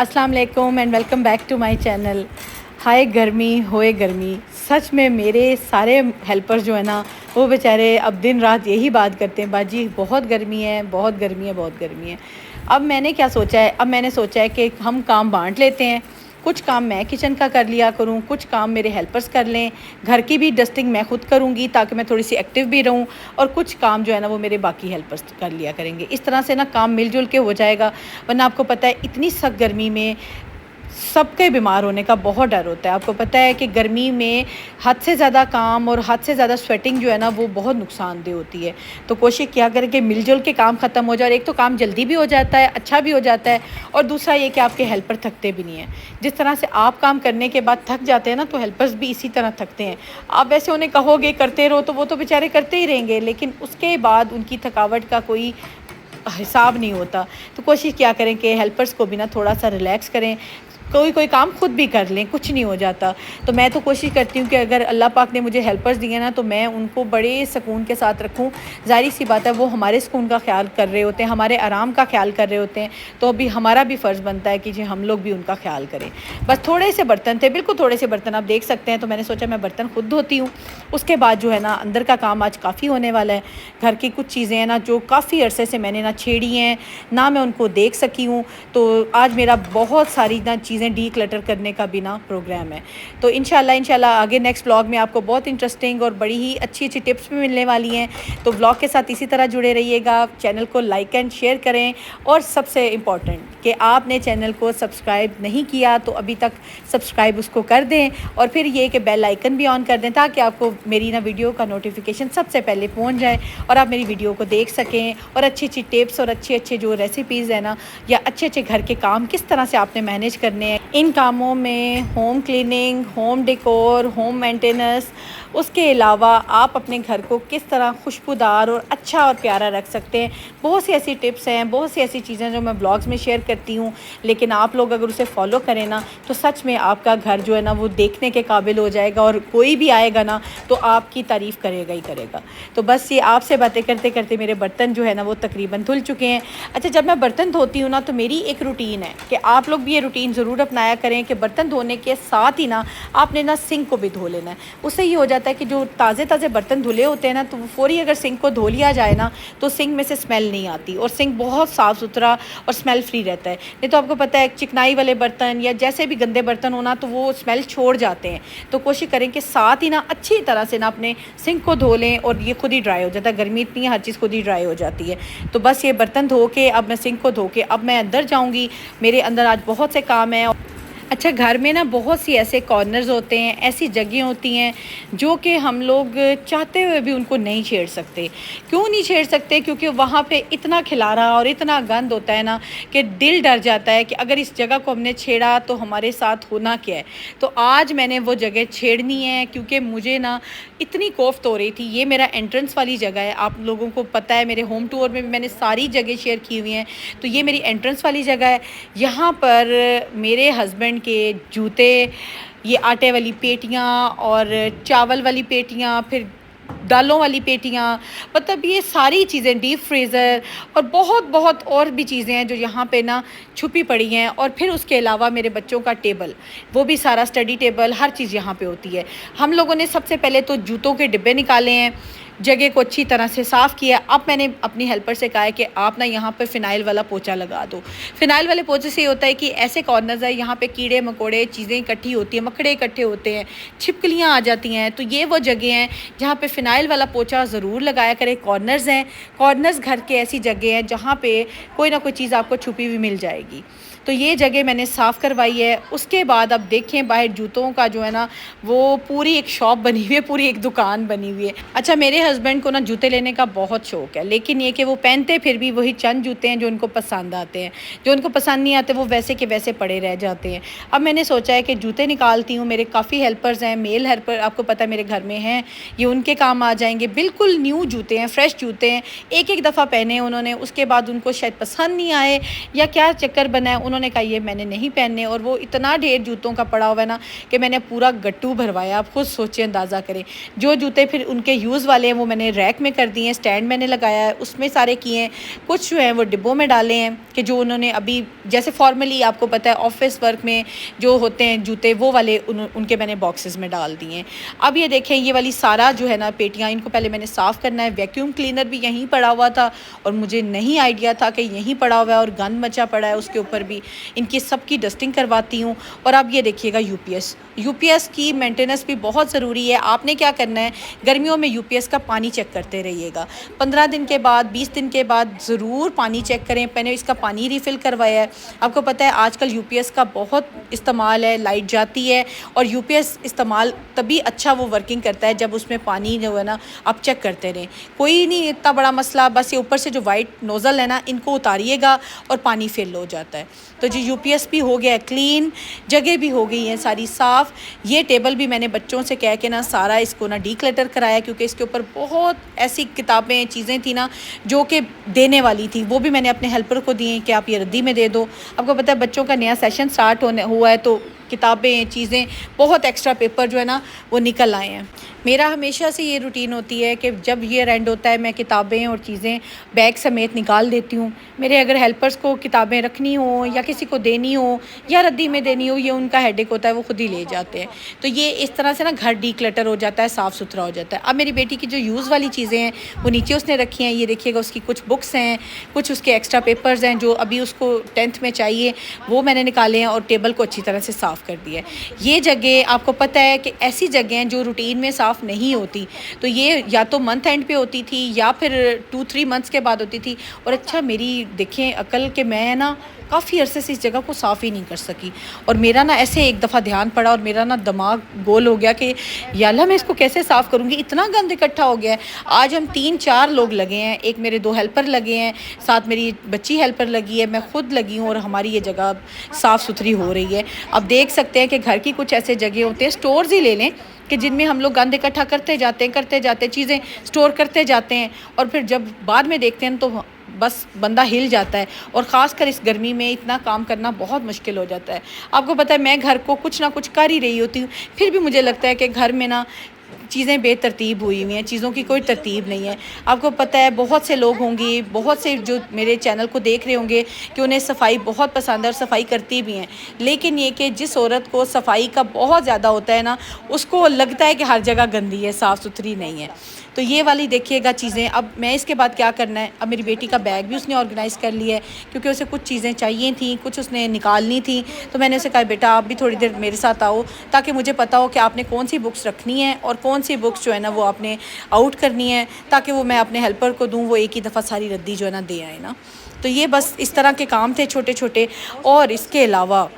अस्सलाम वालेकुम and welcome back to my channel. हाय गर्मी होए गर्मी, सच में मेरे सारे हेल्पर्स जो है ना वो बेचारे अब दिन रात यही बात करते हैं, बाजी बहुत गर्मी है, बहुत गर्मी है, बहुत गर्मी है। अब मैंने सोचा है कि हम काम बांट लेते हैं। कुछ काम मैं किचन का कर लिया करूं, कुछ काम मेरे हेल्पर्स कर लें, घर की भी डस्टिंग मैं खुद करूंगी ताकि मैं थोड़ी सी एक्टिव भी रहूं, और कुछ काम जो है ना वो मेरे बाकी हेल्पर्स कर लिया करेंगे। इस तरह से ना काम मिलजुल के हो जाएगा, वरना आपको पता है इतनी सख्त गर्मी में सबके बीमार होने का बहुत डर होता है। आपको पता है कि गर्मी में हद से ज़्यादा काम और हद से ज़्यादा स्वेटिंग जो है ना वो बहुत नुकसानदेह होती है। तो कोशिश किया करें कि मिलजुल के काम ख़त्म हो जाए, और एक तो काम जल्दी भी हो जाता है, अच्छा भी हो जाता है, और दूसरा ये कि आपके हेल्पर थकते भी नहीं हैं। जिस तरह से आप काम करने के बाद थक जाते हैं ना, तो हेल्पर्स भी इसी तरह थकते हैं। आप वैसे उन्हें कहोगे करते रहो तो वो तो बेचारे करते ही रहेंगे, लेकिन उसके बाद उनकी थकावट का कोई हिसाब नहीं होता। तो कोशिश किया करें कि हेल्पर्स को भी ना थोड़ा सा रिलैक्स करें, कोई काम खुद भी कर लें, कुछ नहीं हो जाता। तो मैं तो कोशिश करती हूँ कि अगर अल्लाह पाक ने मुझे हेल्पर्स दिए ना, तो मैं उनको बड़े सुकून के साथ रखूँ। ज़ाहिर सी बात है वो हमारे सुकून का ख्याल कर रहे होते हैं, हमारे आराम का ख्याल कर रहे होते हैं, तो अभी हमारा भी फ़र्ज़ बनता है कि जी हम लोग भी उनका ख्याल करें। बस थोड़े से बर्तन थे, बिल्कुल थोड़े से बर्तन आप देख सकते हैं, तो मैंने सोचा मैं बर्तन खुद धोती हूँ। उसके बाद जो है ना अंदर का काम आज काफ़ी होने वाला है। घर की कुछ चीज़ें हैं ना जो काफ़ी अरसे से मैंने ना छेड़ी हैं, ना मैं उनको देख सकी हूँ, तो आज मेरा बहुत सारी ना चीज़ें डी क्लटर करने का भी ना प्रोग्राम है। तो इंशाल्लाह आगे नेक्स्ट व्लॉग में आपको बहुत इंटरेस्टिंग और बड़ी ही अच्छी अच्छी टिप्स भी मिलने वाली हैं। तो व्लॉग के साथ इसी तरह जुड़े रहिएगा, चैनल को लाइक एंड शेयर करें, और सबसे इम्पॉर्टेंट कि आपने चैनल को सब्सक्राइब नहीं किया तो अभी तक सब्सक्राइब उसको कर दें, और फिर ये कि बेल आइकन भी ऑन कर दें ताकि आपको मेरी ना वीडियो का नोटिफिकेशन सबसे पहले पहुंच जाए और आप मेरी वीडियो को देख सकें, और अच्छी अच्छी टिप्स और अच्छे अच्छे जो रेसिपीज़ है ना, या अच्छे अच्छे घर के काम किस तरह से आपने मैनेज करने हैं। इन कामों में home cleaning, home decor, home maintenance, उसके अलावा आप अपने घर को किस तरह खुशबूदार और अच्छा और प्यारा रख सकते हैं। बहुत सी ऐसी टिप्स हैं, बहुत सी ऐसी चीज़ें जो मैं ब्लॉग्स में शेयर करती हूँ, लेकिन आप लोग अगर उसे फॉलो करें ना तो सच में आपका घर जो है ना वो देखने के काबिल हो जाएगा, और कोई भी आएगा ना तो आपकी तारीफ़ करेगा ही करेगा। तो बस ये आपसे बातें करते करते मेरे बर्तन जो है ना वो तकरीबन धुल चुके हैं। अच्छा, जब मैं बर्तन धोती हूँ ना तो मेरी एक रूटीन है कि आप लोग भी ये रूटीन ज़रूर अपनाया करें कि बर्तन धोने के साथ ही ना आपने ना सिंक को भी धो लेना है। उससे ये हो जाता है कि जो ताज़े ताज़े बर्तन धुले होते हैं ना, तो वो फ़ौरी अगर सिंक को धो लिया जाए ना तो सिंक में से स्मेल नहीं आती, और सिंक बहुत साफ़ सुथरा और स्मेल फ्री रहता है। नहीं तो आपको पता है चिकनाई वाले बर्तन या जैसे भी गंदे बर्तन होना तो वो स्मेल छोड़ जाते हैं। तो कोशिश करें कि साथ ही ना अच्छी तरह से ना अपने सिंक को धो लें, और ये खुद ही ड्राई हो जाता है। गर्मी इतनी है, हर चीज़ खुद ही ड्राई हो जाती है। तो बस ये बर्तन धो के अब मैं सिंक को धो के अब मैं अंदर जाऊँगी। मेरे अंदर आज बहुत से काम हैं। अच्छा, घर में ना बहुत सी ऐसे कॉर्नर्स होते हैं, ऐसी जगह होती हैं जो कि हम लोग चाहते हुए भी उनको नहीं छेड़ सकते। क्यों नहीं छेड़ सकते? क्योंकि वहाँ पे इतना खिलारा और इतना गंद होता है ना कि दिल डर जाता है कि अगर इस जगह को हमने छेड़ा तो हमारे साथ होना क्या है। तो आज मैंने वो जगह छेड़नी है, क्योंकि मुझे ना इतनी कोफ्त हो रही थी। ये मेरा एंट्रेंस वाली जगह है, आप लोगों को पता है मेरे होम टूर में भी मैंने सारी जगह शेयर की हुई हैं। तो ये मेरी एंट्रेंस वाली जगह है। यहाँ पर मेरे हस्बैंड के जूते, ये आटे वाली पेटियाँ और चावल वाली पेटियाँ, फिर दालों वाली पेटियाँ, मतलब ये सारी चीज़ें, डीप फ्रीज़र और बहुत बहुत और भी चीज़ें हैं जो यहाँ पे ना छुपी पड़ी हैं। और फिर उसके अलावा मेरे बच्चों का टेबल, वो भी सारा स्टडी टेबल, हर चीज़ यहाँ पे होती है। हम लोगों ने सबसे पहले तो जूतों के डिब्बे निकाले हैं, जगह को अच्छी तरह से साफ़ किया। अब मैंने अपनी हेल्पर से कहा है कि आप ना यहाँ पर फ़िनाइल वाला पोछा लगा दो। फ़िनाइल वाले पोछे से ये होता है कि ऐसे कॉर्नर्स है यहाँ पे कीड़े मकोड़े चीज़ें इकट्ठी होती हैं, मकड़े इकट्ठे होते हैं, छिपकलियाँ आ जाती हैं। तो ये वो जगह हैं जहाँ पे फ़िनाइल वाला पोछा ज़रूर लगाया करें। कॉर्नर्स हैं, कॉर्नर्स घर के ऐसी जगह हैं जहाँ पे कोई ना कोई चीज़ आपको छुपी हुई मिल जाएगी। तो ये जगह मैंने साफ़ करवाई है। उसके बाद अब देखें बाहर जूतों का जो है ना वो पूरी एक शॉप बनी हुई है, पूरी एक दुकान बनी हुई है। अच्छा, मेरे हस्बैंड को ना जूते लेने का बहुत शौक़ है, लेकिन ये कि वो पहनते फिर भी वही चंद जूते हैं जो उनको पसंद आते हैं। जो उनको पसंद नहीं आते वो वैसे के वैसे पड़े रह जाते हैं। अब मैंने सोचा है कि जूते निकालती हूँ। मेरे काफ़ी हेल्पर्स हैं, मेल हेल्पर आपको पता है मेरे घर में हैं, ये उनके काम आ जाएंगे। बिल्कुल न्यू जूते हैं, फ्रेश जूते हैं, एक एक दफ़ा पहने उन्होंने, उसके बाद उनको शायद पसंद नहीं आए या क्या चक्कर बना है, उन्होंने कहा ये मैंने नहीं पहनने। और वो इतना ढेर जूतों का पड़ा हुआ है ना कि मैंने पूरा गट्टू भरवाया। आप खुद सोचें, अंदाज़ा करें। जो जूते फिर उनके यूज़ वाले हैं वो मैंने रैक में कर दिए हैं, स्टैंड मैंने लगाया है उसमें सारे किए हैं। कुछ जो हैं वो डिब्बों में डाले हैं कि जो उन्होंने अभी जैसे फॉर्मली आपको पता है ऑफिस वर्क में जो होते हैं जूते वो वाले उनके मैंने बॉक्सेस में डाल दिए हैं। अब ये देखें ये वाली सारा जो है ना पेटियाँ, इनको पहले मैंने साफ़ करना है। वैक्यूम क्लीनर भी यहीं पड़ा हुआ था और मुझे नहीं आइडिया था कि यहीं पड़ा हुआ है और गंद मचा पड़ा है उसके ऊपर भी। इनकी सबकी डस्टिंग करवाती हूँ। और अब ये देखिएगा यूपीएस की मेंटेनेंस भी बहुत ज़रूरी है। आपने क्या करना है, गर्मियों में यूपीएस का पानी चेक करते रहिएगा। 15 दिन के बाद 20 दिन के बाद ज़रूर पानी चेक करें। मैंने इसका पानी रिफ़िल करवाया है। आपको पता है आजकल यूपीएस का बहुत इस्तेमाल है, लाइट जाती है और यूपीएस इस्तेमाल तभी अच्छा वो वर्किंग करता है जब उसमें पानी जो है ना आप चेक करते रहें। कोई नहीं इतना बड़ा मसला, बस ये ऊपर से जो वाइट नोज़ल है ना इनको उतारिएगा और पानी फिल हो जाता है। तो जो यूपीएस भी हो गया है क्लीन, जगह भी हो गई है सारी साफ़। ये टेबल भी मैंने बच्चों से कह के ना सारा इसको ना डीक्लटर कराया क्योंकि इसके ऊपर बहुत ऐसी किताबें चीज़ें थी ना जो कि देने वाली थी, वो भी मैंने अपने हेल्पर को दिए कि आप ये रद्दी में दे दो। आपको पता है बच्चों का नया सेशन स्टार्ट होने हुआ है तो किताबें चीज़ें बहुत एक्स्ट्रा पेपर जो है ना वो निकल आए हैं। मेरा हमेशा से ये रूटीन होती है कि जब ये एंड होता है मैं किताबें और चीज़ें बैग समेत निकाल देती हूँ। मेरे अगर हेल्पर्स को किताबें रखनी हो या किसी को देनी हो या रद्दी में देनी हो, ये उनका हेडेक होता है, वो खुद ही ले जाते हैं। तो ये इस तरह से ना घर डीक्लटर हो जाता है, साफ़ सुथरा हो जाता है। अब मेरी बेटी की जो यूज़ वाली चीज़ें हैं वो नीचे उसने रखी हैं। ये देखिएगा उसकी कुछ बुक्स हैं, कुछ उसके एक्स्ट्रा पेपर्स हैं जो अभी उसको 10th में चाहिए, वो मैंने निकाले हैं और टेबल को अच्छी तरह से साफ़ कर दिया है। ये जगह आपको पता है कि ऐसी जगह हैं जो रूटीन में साफ़ नहीं होती, तो ये या तो मंथ एंड पे होती थी या फिर 2-3 मंथ्स के बाद होती थी। और अच्छा मेरी देखें अकल के मैं ना काफ़ी अरसे से इस जगह को साफ़ ही नहीं कर सकी और मेरा ना ऐसे एक दफ़ा ध्यान पड़ा और मेरा ना दिमाग गोल हो गया कि या अल्लाह मैं इसको कैसे साफ़ करूँगी, इतना गंद इकट्ठा हो गया है। आज हम 3-4 लोग लगे हैं, एक मेरे 2 हेल्पर लगे हैं, साथ मेरी बच्ची हेल्पर लगी है, मैं खुद लगी हूँ और हमारी ये जगह साफ़ सुथरी हो रही है। अब देख सकते हैं कि घर की कुछ ऐसे जगह होते हैं, स्टोर्स ही ले लें कि जिनमें हम लोग गंद इकट्ठा करते जाते चीज़ें स्टोर करते जाते हैं और फिर जब बाद में देखते हैं तो बस बंदा हिल जाता है। और ख़ासकर इस गर्मी में इतना काम करना बहुत मुश्किल हो जाता है। आपको पता है मैं घर को कुछ ना कुछ कर ही रही होती हूँ, फिर भी मुझे लगता है कि घर में ना चीज़ें बेतरतीब हुई हुई हैं, चीज़ों की कोई तरतीब नहीं है। आपको पता है बहुत से लोग होंगे, बहुत से जो मेरे चैनल को देख रहे होंगे कि उन्हें सफाई बहुत पसंद है और सफाई करती भी हैं, लेकिन ये कि जिस औरत को सफाई का बहुत ज़्यादा होता है ना उसको लगता है कि हर जगह गंदी है, साफ़ सुथरी नहीं है। तो ये वाली देखिएगा चीज़ें। अब मैं इसके बाद क्या करना है, अब मेरी बेटी का बैग भी उसने ऑर्गेनाइज़ कर लिया है क्योंकि उसे कुछ चीज़ें चाहिए थी, कुछ उसने निकालनी थी। तो मैंने उसे कहा बेटा आप भी थोड़ी देर मेरे साथ आओ ताकि मुझे पता हो कि आपने कौन सी बुक्स रखनी है और कौन सी बुक्स जो है ना वो आपने आउट करनी है ताकि वो मैं अपने हेल्पर को दूँ, वो एक ही दफ़ा सारी रद्दी जो है ना दे आए ना। तो ये बस इस तरह के काम थे छोटे छोटे। और इसके अलावा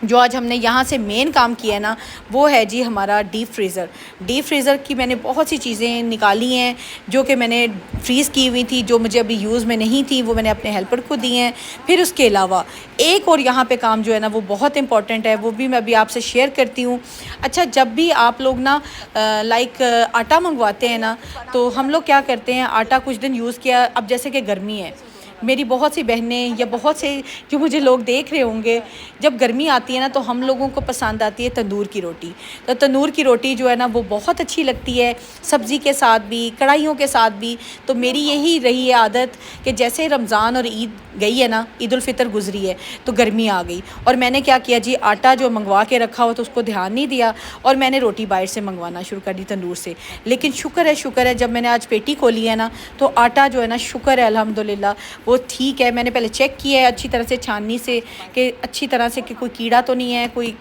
जो आज हमने यहाँ से मेन काम किया है ना वो है जी हमारा डीप फ्रीज़र की मैंने बहुत सी चीज़ें निकाली हैं जो कि मैंने फ्रीज़ की हुई थी, जो मुझे अभी यूज़ में नहीं थी, वो मैंने अपने हेल्पर को दी हैं। फिर उसके अलावा एक और यहाँ पे काम जो है ना वो बहुत इंपॉर्टेंट है, वो भी मैं अभी आपसे शेयर करती हूँ। अच्छा जब भी आप लोग ना लाइक आटा मंगवाते हैं ना तो हम लोग क्या करते हैं, आटा कुछ दिन यूज़ किया, अब जैसे कि गर्मी है, मेरी बहुत सी बहनें या बहुत से जो मुझे लोग देख रहे होंगे, जब गर्मी आती है ना तो हम लोगों को पसंद आती है तंदूर की रोटी। तो तंदूर की रोटी जो है ना वो बहुत अच्छी लगती है सब्ज़ी के साथ भी, कढ़ाइयों के साथ भी। तो मेरी यही रही है आदत कि जैसे रमज़ान और ईद गई है ना, ईद उल फितर गुज़री है तो गर्मी आ गई और मैंने क्या किया जी, आटा जो मंगवा के रखा हुआ तो उसको ध्यान नहीं दिया और मैंने रोटी बाहर से मंगवाना शुरू कर दी तंदूर से। लेकिन शुक्र है जब मैंने आज पेटी खोली है ना तो आटा जो है ना शुक्र है अल्हम्दुलिल्लाह वो ठीक है। मैंने पहले चेक किया है अच्छी तरह से छाननी से कि अच्छी तरह से कि कोई कीड़ा तो नहीं है, कोई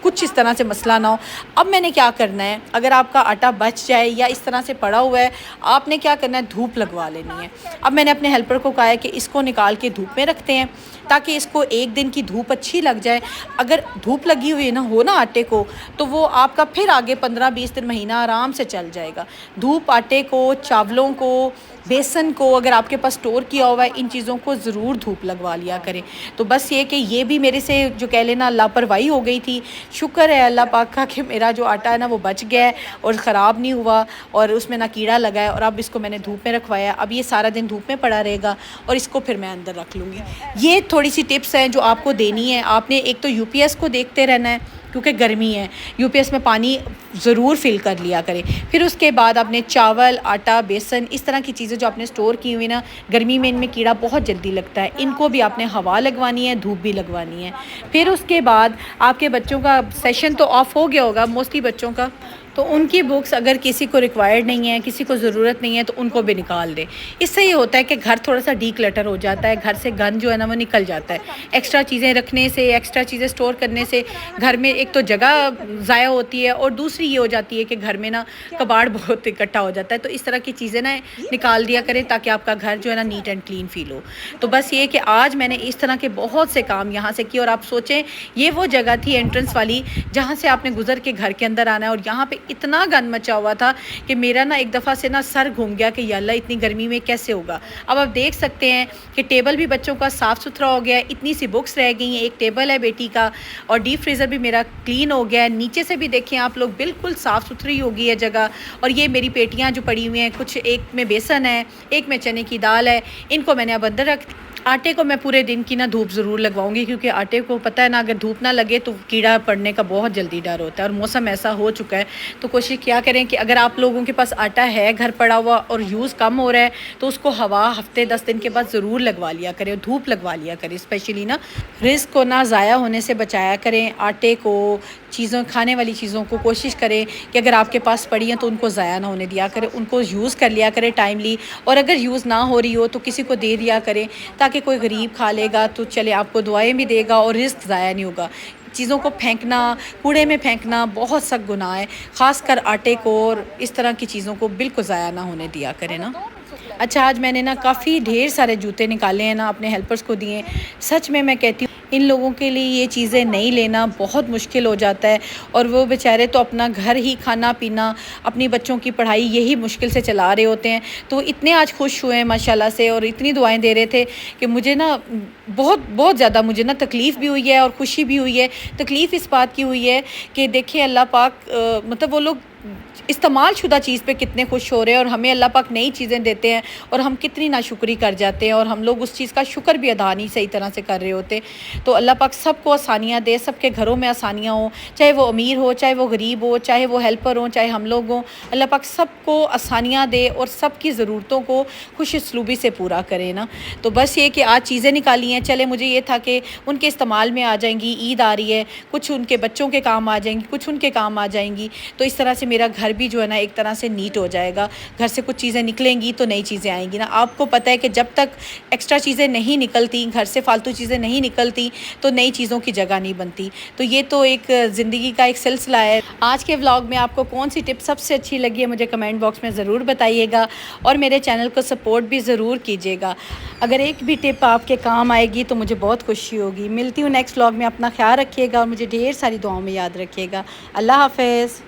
कुछ इस तरह से मसला ना हो। अब मैंने क्या करना है, अगर आपका आटा बच जाए या इस तरह से पड़ा हुआ है, आपने क्या करना है, धूप लगवा लेनी है। अब मैंने अपने हेल्पर को कहा है कि इसको निकाल के धूप में रखते हैं ताकि इसको एक दिन की धूप अच्छी लग जाए। अगर धूप लगी हुई ना हो ना आटे को तो वो आपका फिर आगे 15-20 दिन महीना आराम से चल जाएगा। धूप आटे को, चावलों को, बेसन को अगर आपके पास स्टोर किया हुआ है, इन चीज़ों को ज़रूर धूप लगवा लिया करें। तो बस ये कि ये भी मेरे से जो कह लेना लापरवाही हो गई थी, शुक्र है अल्लाह पाक का कि मेरा जो आटा है ना वो बच गया है और ख़राब नहीं हुआ और उसमें ना कीड़ा लगा है। और अब इसको मैंने धूप में रखवाया, अब ये सारा दिन धूप में पड़ा रहेगा और इसको फिर मैं अंदर रख लूँगी। ये थोड़ी सी टिप्स हैं जो आपको देनी है। आपने एक तो यूपीएस को देखते रहना है, क्योंकि गर्मी है, यूपीएस में पानी ज़रूर फिल कर लिया करें। फिर उसके बाद आपने चावल, आटा, बेसन, इस तरह की चीज़ें जो आपने स्टोर की हुई ना, गर्मी में इनमें कीड़ा बहुत जल्दी लगता है, इनको भी आपने हवा लगवानी है, धूप भी लगवानी है। फिर उसके बाद आपके बच्चों का सेशन तो ऑफ हो गया होगा मोस्टली बच्चों का, तो उनकी बुक्स अगर किसी को रिक्वायर्ड नहीं है, किसी को ज़रूरत नहीं है, तो उनको भी निकाल दें। इससे ये होता है कि घर थोड़ा सा डीक्लटर हो जाता है, घर से गंद जो है ना वो निकल जाता है। एक्स्ट्रा चीज़ें रखने से, एक्स्ट्रा चीज़ें स्टोर करने से घर में एक तो जगह ज़ाया होती है, और दूसरी ये हो जाती है कि घर में ना कबाड़ बहुत इकट्ठा हो जाता है। तो इस तरह की चीज़ें ना निकाल दिया करें ताकि आपका घर जो है ना नीट एंड क्लीन फील हो। तो बस ये कि आज मैंने इस तरह के बहुत से काम यहाँ से किए, और आप सोचें ये वो जगह थी एंट्रेंस वाली जहाँ से आपने गुजर के घर के अंदर आना है, और यहाँ पे इतना गंद मचा हुआ था कि मेरा ना एक दफ़ा से ना सर घूम गया कि या अल्लाह इतनी गर्मी में कैसे होगा। अब आप देख सकते हैं कि टेबल भी बच्चों का साफ़ सुथरा हो गया है, इतनी सी बुक्स रह गई हैं, एक टेबल है बेटी का, और डीप फ्रीज़र भी मेरा क्लीन हो गया है। नीचे से भी देखें आप लोग, बिल्कुल साफ़ सुथरी हो गई है जगह। और ये मेरी पेटियाँ जो पड़ी हुई हैं, कुछ एक में बेसन है, एक में चने की दाल है, इनको मैंने अब अंदर रख। आटे को मैं पूरे दिन की ना धूप ज़रूर लगवाऊंगी, क्योंकि आटे को पता है ना अगर धूप ना लगे तो कीड़ा पड़ने का बहुत जल्दी डर होता है, और मौसम ऐसा हो चुका है। तो कोशिश क्या करें कि अगर आप लोगों के पास आटा है घर पड़ा हुआ और यूज़ कम हो रहा है, तो उसको हवा हफ्ते 10 दिन के बाद ज़रूर लगवा लिया करें, धूप लगवा लिया करें। स्पेशली ना रिस्क को ना ज़ाया होने से बचाया करें। आटे को, चीज़ों, खाने वाली चीज़ों को कोशिश करें कि अगर आपके पास पड़ी हैं तो उनको ज़ाया ना होने दिया करें, उनको यूज़ कर लिया करें टाइमली। और अगर यूज़ ना हो रही हो तो किसी को दे दिया करें, ताकि कोई गरीब खा लेगा तो चले, आपको दुआएं भी देगा और रिस्क ज़ाया नहीं होगा। चीज़ों को फेंकना, कूड़े में फेंकना बहुत सख्त गुनाह है, ख़ासकर आटे को, और इस तरह की चीज़ों को बिल्कुल ज़ाया ना होने दिया करें ना। अच्छा, आज मैंने ना काफ़ी ढेर सारे जूते निकाले हैं ना, अपने हेल्पर्स को दिए। सच में मैं कहती हूँ इन लोगों के लिए ये चीज़ें नहीं लेना बहुत मुश्किल हो जाता है, और वो बेचारे तो अपना घर ही, खाना पीना, अपनी बच्चों की पढ़ाई यही मुश्किल से चला रहे होते हैं। तो इतने आज खुश हुए हैं माशाल्लाह से, और इतनी दुआएं दे रहे थे कि मुझे ना बहुत बहुत ज़्यादा मुझे ना तकलीफ़ भी हुई है और खुशी भी हुई है। तकलीफ़ इस बात की हुई है कि देखिए अल्लाह पाक मतलब वो लोग इस्तेमाल शुदा चीज़ पे कितने खुश हो रहे हैं, और हमें अल्लाह पाक नई चीज़ें देते हैं और हम कितनी नाशुक्री कर जाते हैं, और हम लोग उस चीज़ का शुक्र भी अदा नहीं सही तरह से कर रहे होते। तो अल्लाह पाक सबको आसानियाँ दे, सबके घरों में आसानियाँ हो, चाहे वो अमीर हो, चाहे वो गरीब हो, चाहे वो हेल्पर हो, चाहे हम लोग हों। अल्लाह पाक सबको आसानियाँ दे और सबकी ज़रूरतों को खुश उसलूबी से पूरा करे ना। तो बस ये कि आज चीज़ें निकाली हैं, चले मुझे ये था कि उनके इस्तेमाल में आ जाएंगी, ईद आ रही है, कुछ उनके बच्चों के काम आ जाएंगी, कुछ उनके काम आ जाएंगी। तो इस तरह से मेरा घर भी जो है ना एक तरह से नीट हो जाएगा। घर से कुछ चीज़ें निकलेंगी तो नई चीज़ें आएंगी ना। आपको पता है कि जब तक एक्स्ट्रा चीज़ें नहीं निकलती, घर से फालतू चीज़ें नहीं निकलती, तो नई चीज़ों की जगह नहीं बनती। तो ये तो एक ज़िंदगी का एक सिलसिला है। आज के व्लॉग में आपको कौन सी टिप सबसे अच्छी लगी है मुझे कमेंट बॉक्स में ज़रूर बताइएगा, और मेरे चैनल को सपोर्ट भी ज़रूर कीजिएगा। अगर एक भी टिप आपके काम आएगी तो मुझे बहुत खुशी होगी। मिलती हूँ नेक्स्ट व्लॉग में। अपना ख्याल रखिएगा और मुझे ढेर सारी दुआओं में याद रखिएगा। अल्लाह हाफ़िज़।